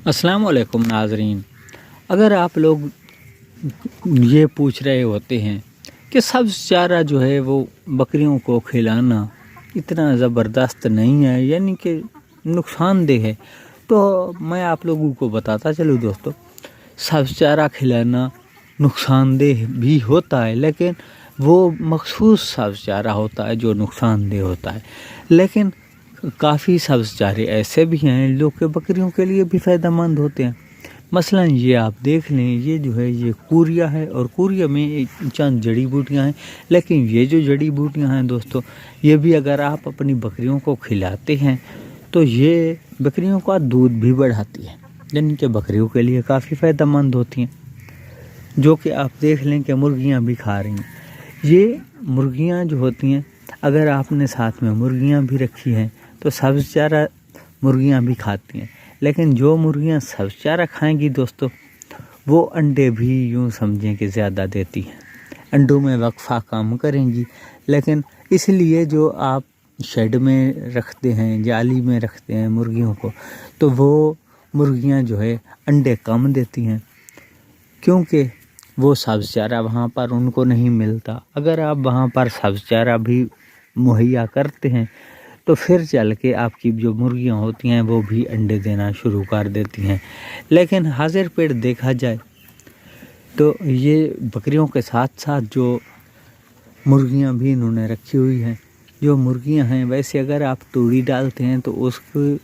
अस्सलाम वालेकुम नाज़रीन। अगर आप लोग ये पूछ रहे होते हैं कि सब्ज़ चारा जो है वो बकरियों को खिलाना इतना ज़बरदस्त नहीं है, यानी कि नुकसानदेह है, तो मैं आप लोगों को बताता चलूँ दोस्तों, सब्ज़ चारा खिलाना नुकसानदेह भी होता है, लेकिन वो मखसूस सब्ज़ चारा होता है जो नुकसानदेह होता है। लेकिन काफ़ी सब्ज़ चारे ऐसे भी हैं जो कि बकरियों के लिए भी फ़ायदेमंद होते हैं। मसलन ये आप देख लें, ये जो है ये कूरिया है, और कूरिया में एक चंद जड़ी बूटियाँ हैं, लेकिन ये जो जड़ी बूटियाँ हैं दोस्तों, ये भी अगर आप अपनी बकरियों को खिलाते हैं तो ये बकरियों का दूध भी बढ़ाती है, यानी कि बकरियों के लिए काफ़ी फ़ायदेमंद होती हैं। जो कि आप देख लें कि मुर्गियाँ भी खा रही हैं। ये मुर्गियाँ जो होती हैं, अगर आपने साथ में मुर्गियाँ भी रखी हैं तो सब्ज़ चारा मुर्गियाँ भी खाती हैं, लेकिन जो मुर्गियाँ सब्ज़ चारा खाएंगी दोस्तों, वो अंडे भी यूँ समझें कि ज़्यादा देती हैं, अंडों में वक्फा कम करेंगी। लेकिन इसलिए जो आप शेड में रखते हैं, जाली में रखते हैं मुर्गियों को, तो वो मुर्गियाँ जो है अंडे कम देती हैं, क्योंकि वो सब्ज़ चारा वहाँ पर उनको नहीं मिलता। अगर आप वहाँ पर सब्ज़ चारा भी मुहैया करते हैं तो फिर चल के आपकी जो मुर्गियाँ होती हैं वो भी अंडे देना शुरू कर देती हैं। लेकिन हाज़िर पेट देखा जाए तो ये बकरियों के साथ साथ जो मुर्गियाँ भी इन्होंने रखी हुई हैं, जो मुर्गियाँ हैं, वैसे अगर आप तूड़ी डालते हैं तो उसको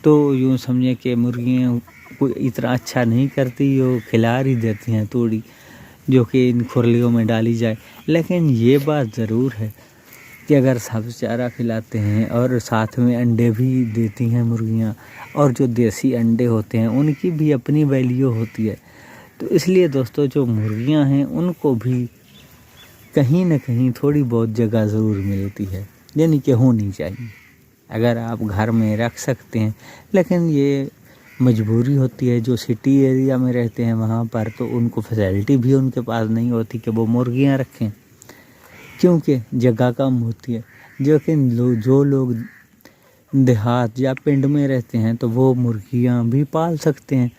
तो यूँ समझें कि मुर्गियाँ कोई इतना अच्छा नहीं करती, वो खिलार ही देती हैं तूड़ी जो कि इन खुरलियों में डाली जाए। लेकिन ये बात ज़रूर है कि अगर सब्ज़ चारा खिलाते हैं और साथ में अंडे भी देती हैं मुर्गियाँ, और जो देसी अंडे होते हैं उनकी भी अपनी वैल्यू होती है। तो इसलिए दोस्तों जो मुर्गियाँ हैं उनको भी कहीं ना कहीं थोड़ी बहुत जगह ज़रूर मिलती है, यानी कि होनी चाहिए। अगर आप घर में रख सकते हैं, लेकिन ये मजबूरी होती है, जो सिटी एरिया में रहते हैं वहाँ पर तो उनको फैसिलिटी भी उनके पास नहीं होती कि वो मुर्गियाँ रखें, क्योंकि जगह कम होती है। जो लोग देहात या पिंड में रहते हैं तो वो मुर्गियाँ भी पाल सकते हैं।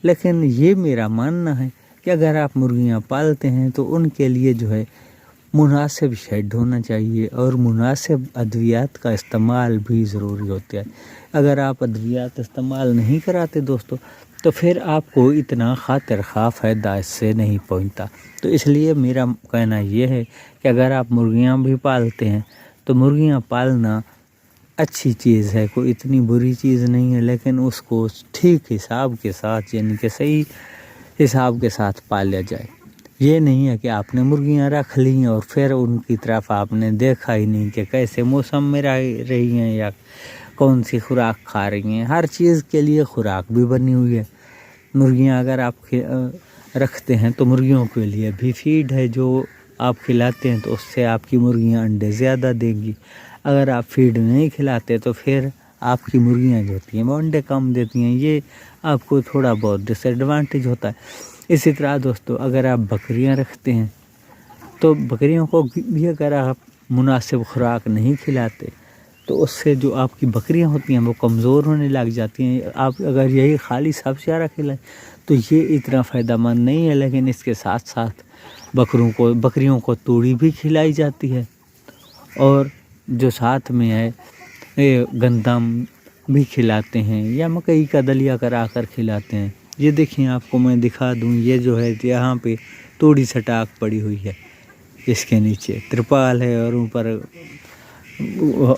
लेकिन ये मेरा मानना है कि अगर आप मुर्गियाँ पालते हैं तो उनके लिए जो है मुनासिब शेड होना चाहिए, और मुनासिब अद्वियात का इस्तेमाल भी ज़रूरी होता है। अगर आप अद्वियात इस्तेमाल नहीं कराते दोस्तों, तो फिर आपको इतना खातिर खा फ़ायदा इससे नहीं पहुंचता। तो इसलिए मेरा कहना ये है कि अगर आप मुर्गियां भी पालते हैं तो मुर्गियां पालना अच्छी चीज़ है, कोई इतनी बुरी चीज़ नहीं है, लेकिन उसको ठीक हिसाब के साथ, यानी कि सही हिसाब के साथ पाला जाए। ये नहीं है कि आपने मुर्गियां रख ली और फिर उनकी तरफ आपने देखा ही नहीं कि कैसे मौसम में रह रही हैं या कौन सी खुराक खा रही हैं। हर चीज़ के लिए खुराक भी बनी हुई है। मुर्गियां अगर आप रखते हैं तो मुर्गियों के लिए भी फीड है जो आप खिलाते हैं, तो उससे आपकी मुर्गियां अंडे ज़्यादा देंगी। अगर आप फीड नहीं खिलाते तो फिर आपकी मुर्गियां जो होती हैं वो अंडे कम देती हैं। ये आपको थोड़ा बहुत डिसएडवांटेज होता है। इसी तरह दोस्तों अगर आप बकरियां रखते हैं तो बकरियों को भी अगर आप मुनासिब खुराक नहीं खिलाते तो उससे जो आपकी बकरियां होती हैं वो कमज़ोर होने लग जाती हैं। आप अगर यही खाली सब्ज़ चारा खिलाएं तो ये इतना फ़ायदेमंद नहीं है, लेकिन इसके साथ साथ बकरियों को तूड़ी भी खिलाई जाती है, और जो साथ में है ये गंदम भी खिलाते हैं या मकई का दलिया करा कर खिलाते हैं। ये देखिए आपको मैं दिखा दूँ, ये जो है यहाँ पे तूड़ी सटाक पड़ी हुई है, इसके नीचे तिरपाल है और ऊपर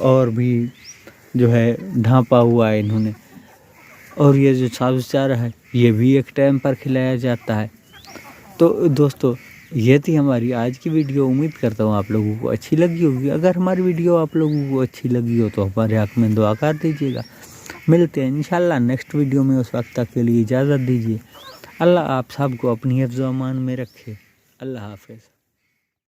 और भी जो है ढांपा हुआ है इन्होंने। और ये जो सब्ज़ चारा है ये भी एक टाइम पर खिलाया जाता है। तो दोस्तों ये थी हमारी आज की वीडियो। उम्मीद करता हूँ आप लोगों को अच्छी लगी होगी। अगर हमारी वीडियो आप लोगों को अच्छी लगी हो तो हमारे हक़ में दुआ कर दीजिएगा। मिलते हैं इंशाल्लाह नेक्स्ट वीडियो में। उस वक्त तक के लिए इजाज़त दीजिए। अल्लाह आप सबको अपनी हिफ्ज़ व अमान में रखे। अल्लाह हाफ़िज़।